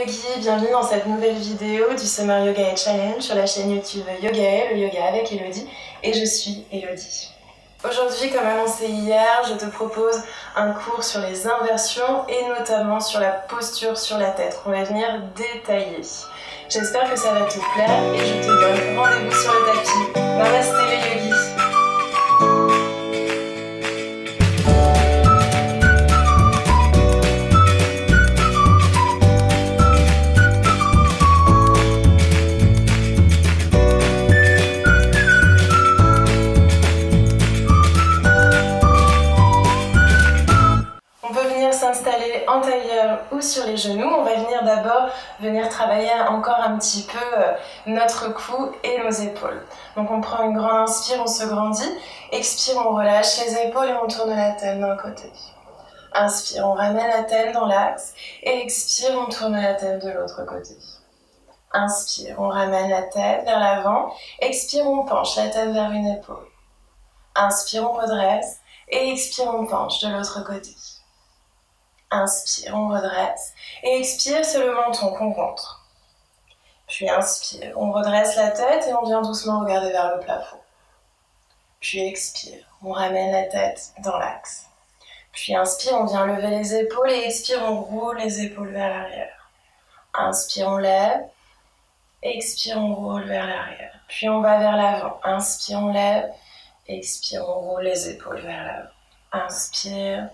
yogi, bienvenue dans cette nouvelle vidéo du Summer Yoga Challenge sur la chaîne YouTube Yogaël, le yoga avec Elodie, et je suis Elodie. Aujourd'hui, comme annoncé hier, je te propose un cours sur les inversions et notamment sur la posture sur la tête qu'on va venir détailler. J'espère que ça va te plaire et je te donne rendez-vous sur le tapis. Namasté les yogis. S'installer en tailleur ou sur les genoux. On va d'abord travailler encore un petit peu notre cou et nos épaules. Donc on prend une grande inspire, on se grandit. Expire, on relâche les épaules et on tourne la tête d'un côté. Inspire, on ramène la tête dans l'axe. Et expire, on tourne la tête de l'autre côté. Inspire, on ramène la tête vers l'avant. Expire, on penche la tête vers une épaule. Inspire, on redresse. Et expire, on penche de l'autre côté. Inspire, on redresse. Et expire, c'est le menton qu'on rentre. Puis inspire, on redresse la tête et on vient doucement regarder vers le plafond. Puis expire, on ramène la tête dans l'axe. Puis inspire, on vient lever les épaules et expire, on roule les épaules vers l'arrière. Inspire, on lève. Expire, on roule vers l'arrière. Puis on va vers l'avant. Inspire, on lève. Expire, on roule les épaules vers l'avant. Inspire.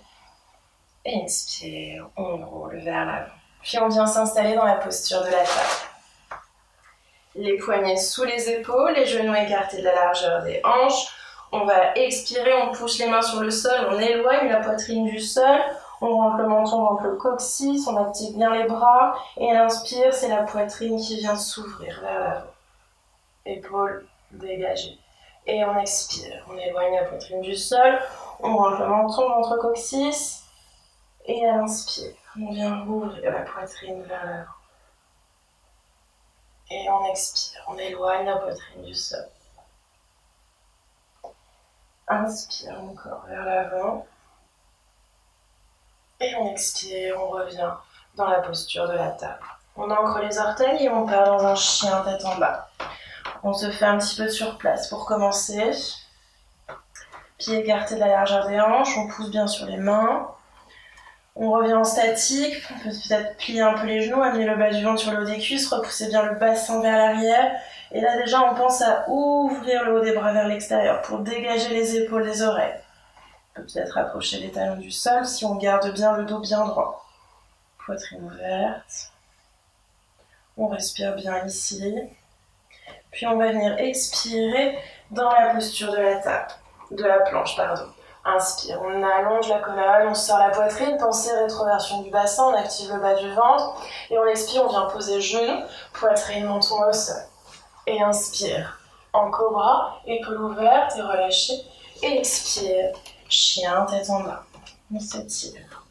Inspire, on roule vers l'avant. Puis on vient s'installer dans la posture de la table. Les poignets sous les épaules, les genoux écartés de la largeur des hanches. On va expirer, on pousse les mains sur le sol, on éloigne la poitrine du sol. On rentre le menton, on rentre le coccyx, on active bien les bras. Et à l'inspire, c'est la poitrine qui vient s'ouvrir vers l'avant. Épaules dégagées. Et on expire, on éloigne la poitrine du sol. On rentre le menton, ventre coccyx. Et à l'inspire, on vient ouvrir la poitrine vers l'avant. Et on expire, on éloigne la poitrine du sol. Inspire encore vers l'avant. Et on expire, on revient dans la posture de la table. On ancre les orteils et on part dans un chien tête en bas. On se fait un petit peu de surplace pour commencer. Pieds écartés de la largeur des hanches, on pousse bien sur les mains. On revient en statique, on peut peut-être plier un peu les genoux, amener le bas du ventre sur le haut des cuisses, repousser bien le bassin vers l'arrière. Et là déjà on pense à ouvrir le haut des bras vers l'extérieur pour dégager les épaules des oreilles. On peut peut-être approcher les talons du sol si on garde bien le dos bien droit. Poitrine ouverte. On respire bien ici. Puis on va venir expirer dans la posture de la table, de la planche, pardon. Inspire, on allonge la colonne, on sort la poitrine, pensée rétroversion du bassin, on active le bas du ventre. Et on expire, on vient poser genoux, poitrine, menton au sol. Et inspire, en cobra, épaule ouverte et relâchée. Et expire, chien, tête en bas. On s'étire.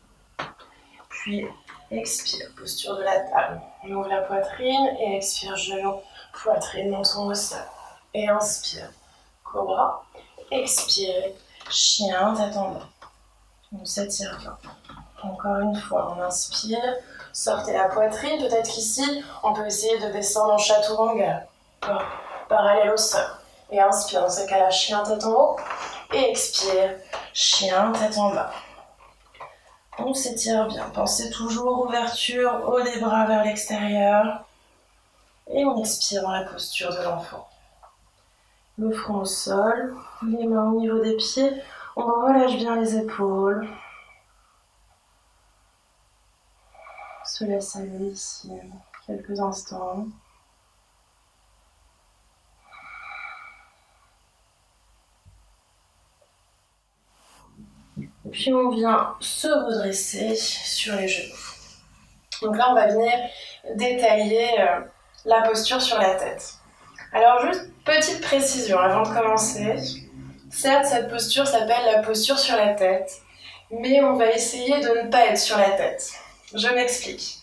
Puis expire, posture de la table. On ouvre la poitrine et expire, genoux, poitrine, menton au sol. Et inspire, cobra, expire. Chien, tête en bas. On s'étire bien. Encore une fois, on inspire. Sortez la poitrine. Peut-être qu'ici, on peut essayer de descendre en chaturanga. Parallèle au sol. Et inspire, dans ce cas-là, chien, tête en haut. Et expire, chien, tête en bas. On s'étire bien. Pensez toujours ouverture, haut des bras vers l'extérieur. Et on expire dans la posture de l'enfant. Le front au sol, les mains au niveau des pieds, on relâche bien les épaules. On se laisse aller ici quelques instants. Puis on vient se redresser sur les genoux. Donc là on va venir détailler la posture sur la tête. Alors juste petite précision avant de commencer, certes cette posture s'appelle la posture sur la tête, mais on va essayer de ne pas être sur la tête. Je m'explique.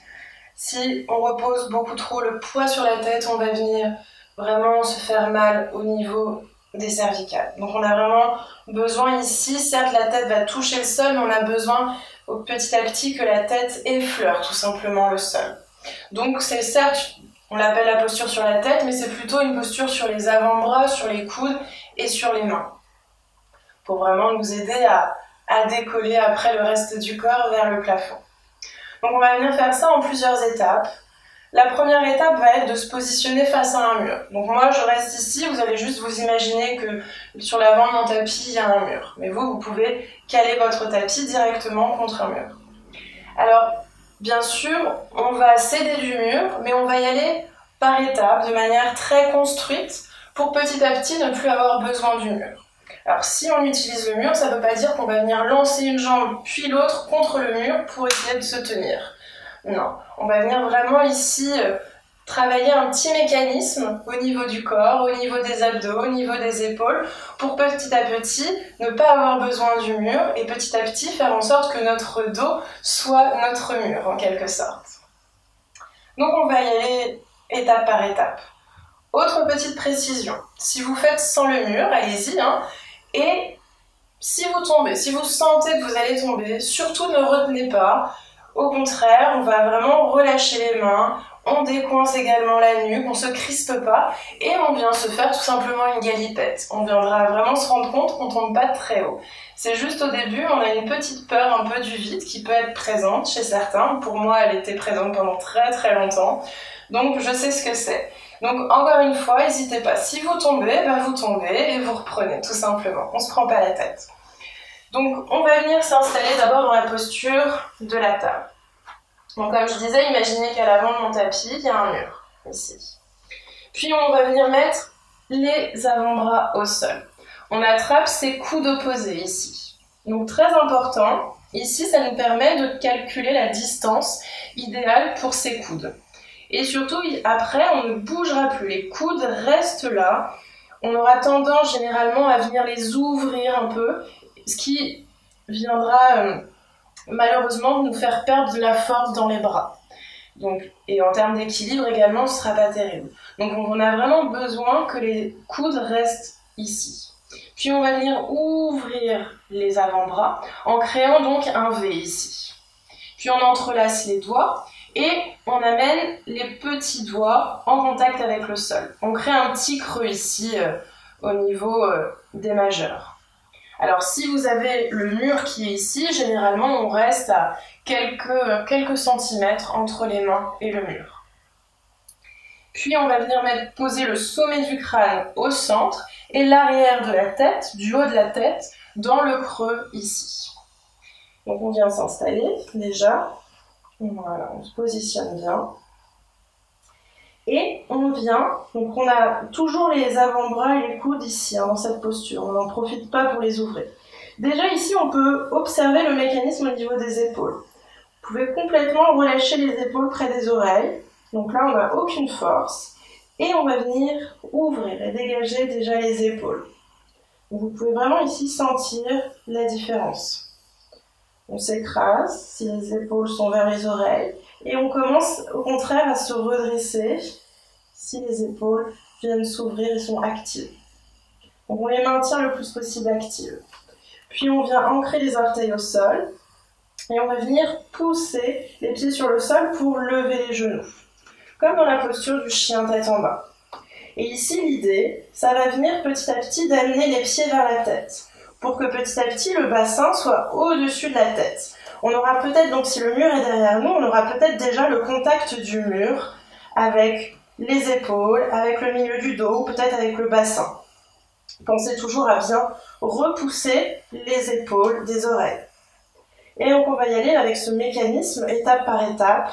Si on repose beaucoup trop le poids sur la tête, on va venir vraiment se faire mal au niveau des cervicales. Donc on a vraiment besoin ici, certes la tête va toucher le sol, mais on a besoin petit à petit que la tête effleure tout simplement le sol. Donc c'est certes, on l'appelle la posture sur la tête, mais c'est plutôt une posture sur les avant-bras, sur les coudes et sur les mains. Pour vraiment nous aider à décoller après le reste du corps vers le plafond. Donc on va venir faire ça en plusieurs étapes. La première étape va être de se positionner face à un mur. Donc moi je reste ici, vous allez juste vous imaginer que sur l'avant de mon tapis il y a un mur. Mais vous pouvez caler votre tapis directement contre un mur. Alors bien sûr on va s'aider du mur, mais on va y aller par étapes, de manière très construite, pour petit à petit ne plus avoir besoin du mur. Alors si on utilise le mur, ça ne veut pas dire qu'on va venir lancer une jambe puis l'autre contre le mur pour essayer de se tenir. Non, on va venir vraiment ici travailler un petit mécanisme au niveau du corps, au niveau des abdos, au niveau des épaules, pour petit à petit ne pas avoir besoin du mur et petit à petit faire en sorte que notre dos soit notre mur en quelque sorte. Donc on va y aller étape par étape. Autre petite précision, si vous faites sans le mur, allez-y, hein, et si vous tombez, si vous sentez que vous allez tomber, surtout ne retenez pas. Au contraire, on va vraiment relâcher les mains, on décoince également la nuque, on ne se crispe pas et on vient se faire tout simplement une galipette. On viendra vraiment se rendre compte qu'on ne tombe pas très haut. C'est juste au début, on a une petite peur un peu du vide qui peut être présente chez certains. Pour moi, elle était présente pendant très très longtemps, donc je sais ce que c'est. Donc encore une fois, n'hésitez pas. Si vous tombez, vous tombez et vous reprenez tout simplement. On ne se prend pas la tête. Donc on va venir s'installer d'abord dans la posture de la table. Donc comme je disais, imaginez qu'à l'avant de mon tapis, il y a un mur, ici. Puis on va venir mettre les avant-bras au sol. On attrape ses coudes opposés ici. Donc très important, ici ça nous permet de calculer la distance idéale pour ses coudes. Et surtout, après, on ne bougera plus. Les coudes restent là. On aura tendance généralement à venir les ouvrir un peu, ce qui viendra malheureusement nous faire perdre de la force dans les bras. Donc, et en termes d'équilibre également, ce ne sera pas terrible. Donc on a vraiment besoin que les coudes restent ici. Puis on va venir ouvrir les avant-bras en créant donc un V ici. Puis on entrelace les doigts et on amène les petits doigts en contact avec le sol. On crée un petit creux ici au niveau des majeurs. Alors si vous avez le mur qui est ici, généralement on reste à quelques centimètres entre les mains et le mur. Puis on va venir poser le sommet du crâne au centre et l'arrière de la tête, du haut de la tête, dans le creux ici. Donc on vient s'installer déjà. Voilà, on se positionne bien. Et on vient, donc on a toujours les avant-bras et les coudes ici, dans cette posture. On n'en profite pas pour les ouvrir. Déjà ici, on peut observer le mécanisme au niveau des épaules. Vous pouvez complètement relâcher les épaules près des oreilles. Donc là, on n'a aucune force. Et on va venir ouvrir et dégager déjà les épaules. Donc vous pouvez vraiment ici sentir la différence. On s'écrase si les épaules sont vers les oreilles. Et on commence au contraire à se redresser si les épaules viennent s'ouvrir et sont actives. Donc on les maintient le plus possible actives. Puis on vient ancrer les orteils au sol et on va venir pousser les pieds sur le sol pour lever les genoux. Comme dans la posture du chien tête en bas. Et ici l'idée, ça va venir petit à petit d'amener les pieds vers la tête pour que petit à petit le bassin soit au-dessus de la tête. On aura peut-être, donc si le mur est derrière nous, on aura peut-être déjà le contact du mur avec les épaules, avec le milieu du dos, ou peut-être avec le bassin. Pensez toujours à bien repousser les épaules des oreilles. Et donc on va y aller avec ce mécanisme étape par étape.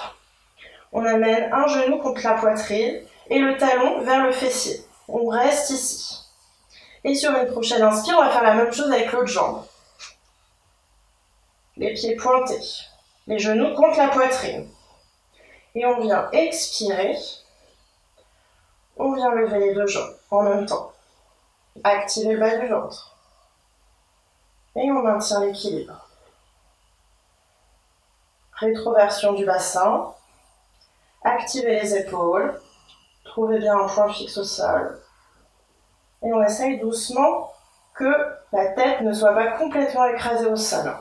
On amène un genou contre la poitrine et le talon vers le fessier. On reste ici. Et sur une prochaine inspire, on va faire la même chose avec l'autre jambe. Les pieds pointés, les genoux contre la poitrine. Et on vient expirer. On vient lever les deux jambes en même temps. Activer le bas du ventre. Et on maintient l'équilibre. Rétroversion du bassin. Activez les épaules. Trouvez bien un point fixe au sol. Et on essaye doucement que la tête ne soit pas complètement écrasée au sol.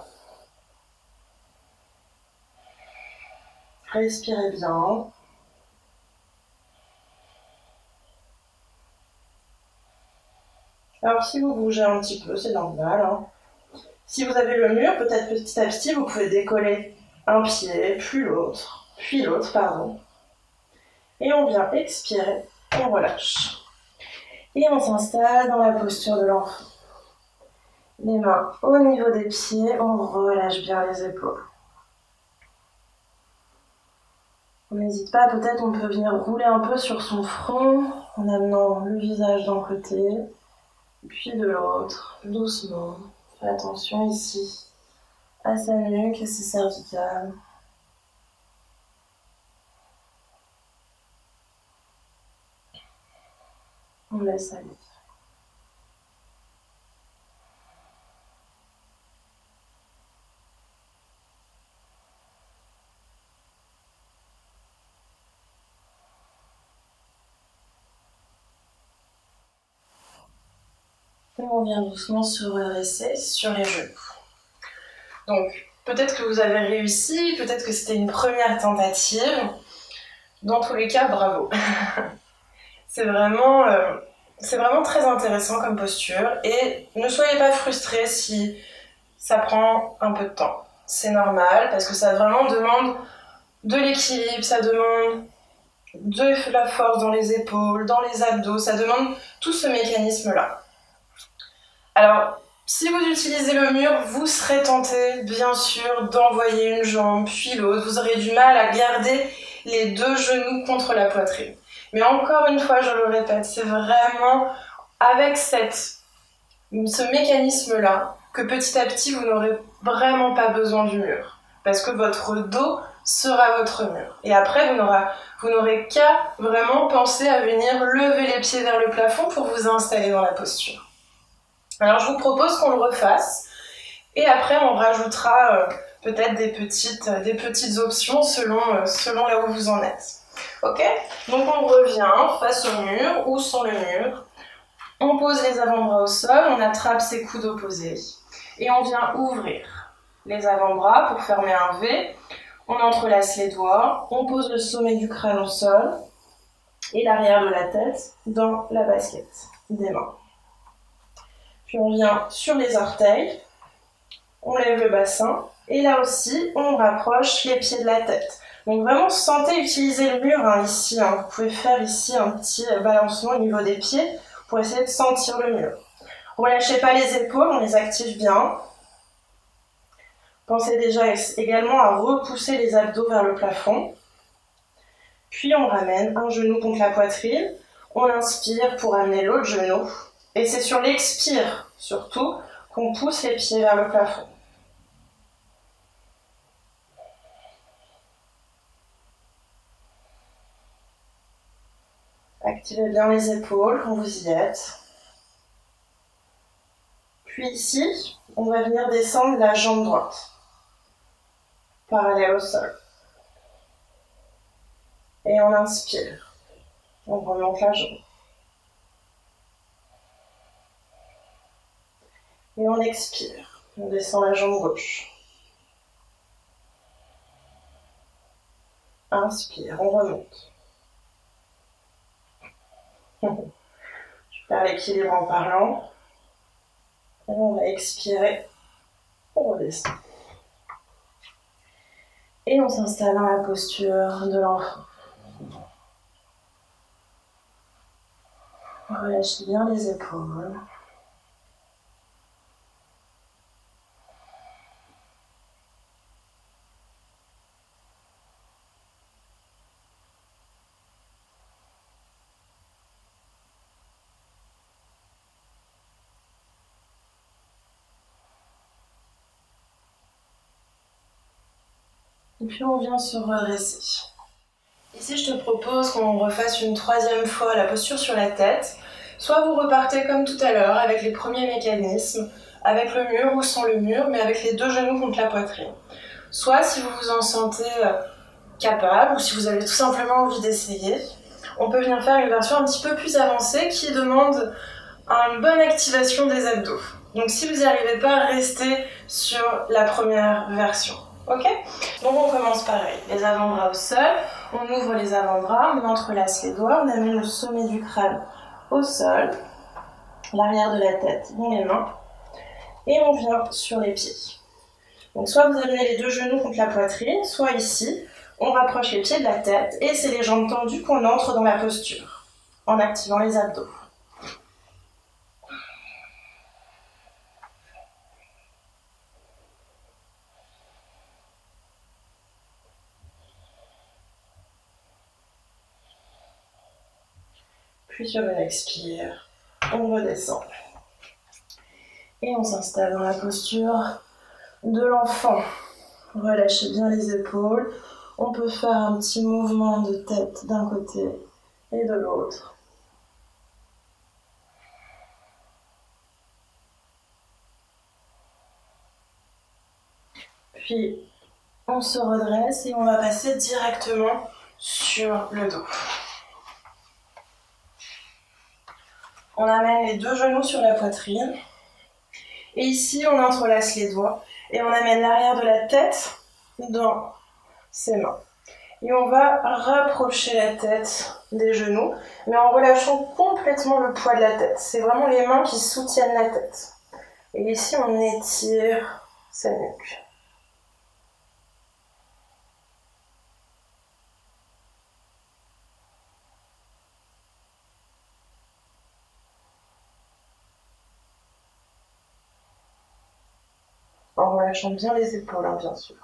Respirez bien. Alors si vous bougez un petit peu, c'est normal, hein. Si vous avez le mur, peut-être petit à petit, vous pouvez décoller un pied, puis l'autre, pardon. Et on vient expirer, on relâche. Et on s'installe dans la posture de l'enfant. Les mains au niveau des pieds, on relâche bien les épaules. On n'hésite pas, peut-être on peut venir rouler un peu sur son front en amenant le visage d'un côté, puis de l'autre, doucement. Fais attention ici à sa nuque, à ses cervicales. On laisse aller. Et on vient doucement se redresser sur les genoux. Donc, peut-être que vous avez réussi, peut-être que c'était une première tentative. Dans tous les cas, bravo. C'est vraiment très intéressant comme posture. Et ne soyez pas frustrés si ça prend un peu de temps. C'est normal, parce que ça vraiment demande de l'équilibre, ça demande de la force dans les épaules, dans les abdos, ça demande tout ce mécanisme-là. Alors, si vous utilisez le mur, vous serez tenté, bien sûr, d'envoyer une jambe, puis l'autre. Vous aurez du mal à garder les deux genoux contre la poitrine. Mais encore une fois, je le répète, c'est vraiment avec ce mécanisme-là que petit à petit, vous n'aurez vraiment pas besoin du mur. Parce que votre dos sera votre mur. Et après, vous n'aurez qu'à vraiment penser à venir lever les pieds vers le plafond pour vous installer dans la posture. Alors je vous propose qu'on le refasse et après on rajoutera peut-être des petites options selon là où vous en êtes. Ok? Donc on revient face au mur ou sans le mur. On pose les avant-bras au sol, on attrape ses coudes opposés et on vient ouvrir les avant-bras pour fermer un V. On entrelace les doigts, on pose le sommet du crâne au sol et l'arrière de la tête dans la basket des mains. Puis on vient sur les orteils, on lève le bassin, et là aussi, on rapproche les pieds de la tête. Donc vraiment, sentez utiliser le mur ici. Vous pouvez faire ici un petit balancement au niveau des pieds pour essayer de sentir le mur. Relâchez pas les épaules, on les active bien. Pensez déjà également à repousser les abdos vers le plafond. Puis on ramène un genou contre la poitrine. On inspire pour amener l'autre genou. Et c'est sur l'expire, surtout, qu'on pousse les pieds vers le plafond. Activez bien les épaules quand vous y êtes. Puis ici, on va venir descendre la jambe droite, parallèle au sol. Et on inspire. On remonte la jambe. Et on expire. On descend la jambe gauche. Inspire, on remonte. Je perds l'équilibre en parlant. Et on va expirer. On redescend. Et on s'installe dans la posture de l'enfant. Relâchez bien les épaules. Et puis on vient se redresser. Ici, je te propose qu'on refasse une troisième fois la posture sur la tête. Soit vous repartez comme tout à l'heure avec les premiers mécanismes, avec le mur ou sans le mur, mais avec les deux genoux contre la poitrine. Soit si vous vous en sentez capable, ou si vous avez tout simplement envie d'essayer, on peut venir faire une version un petit peu plus avancée qui demande une bonne activation des abdos. Donc si vous n'y arrivez pas, restez sur la première version. Ok? Donc on commence pareil, les avant-bras au sol, on ouvre les avant-bras, on entrelace les doigts, on amène le sommet du crâne au sol, l'arrière de la tête dans les mains, et on vient sur les pieds. Donc soit vous amenez les deux genoux contre la poitrine, soit ici, on rapproche les pieds de la tête, et c'est les jambes tendues qu'on entre dans la posture, en activant les abdos. Puis sur une expire, on redescend. Et on s'installe dans la posture de l'enfant. Relâchez bien les épaules. On peut faire un petit mouvement de tête d'un côté et de l'autre. Puis on se redresse et on va passer directement sur le dos. On amène les deux genoux sur la poitrine. Et ici, on entrelace les doigts. Et on amène l'arrière de la tête dans ses mains. Et on va rapprocher la tête des genoux, mais en relâchant complètement le poids de la tête. C'est vraiment les mains qui soutiennent la tête. Et ici, on étire sa nuque. En relâchant bien les épaules, hein, bien sûr.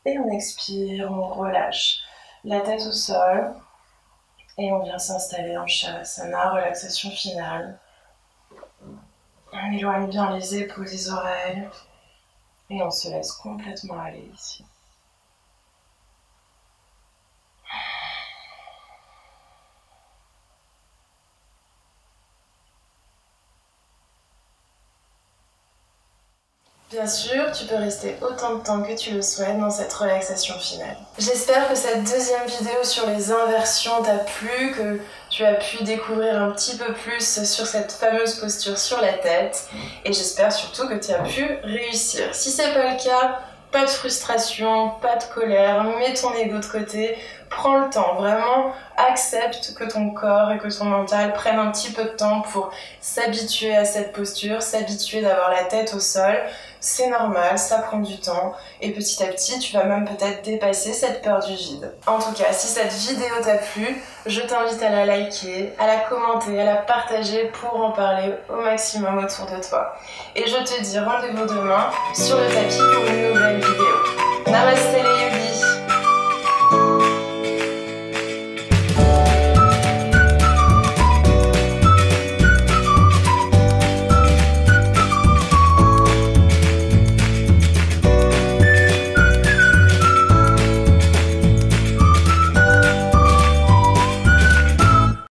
Et on expire, on relâche la tête au sol. Et on vient s'installer en Shavasana, relaxation finale. On éloigne bien les épaules des oreilles. Et on se laisse complètement aller ici. Bien sûr, tu peux rester autant de temps que tu le souhaites dans cette relaxation finale. J'espère que cette deuxième vidéo sur les inversions t'a plu, que tu as pu découvrir un petit peu plus sur cette fameuse posture sur la tête, et j'espère surtout que tu as pu réussir. Si c'est pas le cas, pas de frustration, pas de colère, mets ton ego de côté, prends le temps, vraiment accepte que ton corps et que ton mental prennent un petit peu de temps pour s'habituer à cette posture, s'habituer d'avoir la tête au sol. C'est normal, ça prend du temps et petit à petit tu vas même peut-être dépasser cette peur du vide. En tout cas, si cette vidéo t'a plu, je t'invite à la liker, à la commenter, à la partager pour en parler au maximum autour de toi. Et je te dis rendez-vous demain sur le tapis pour une nouvelle vidéo.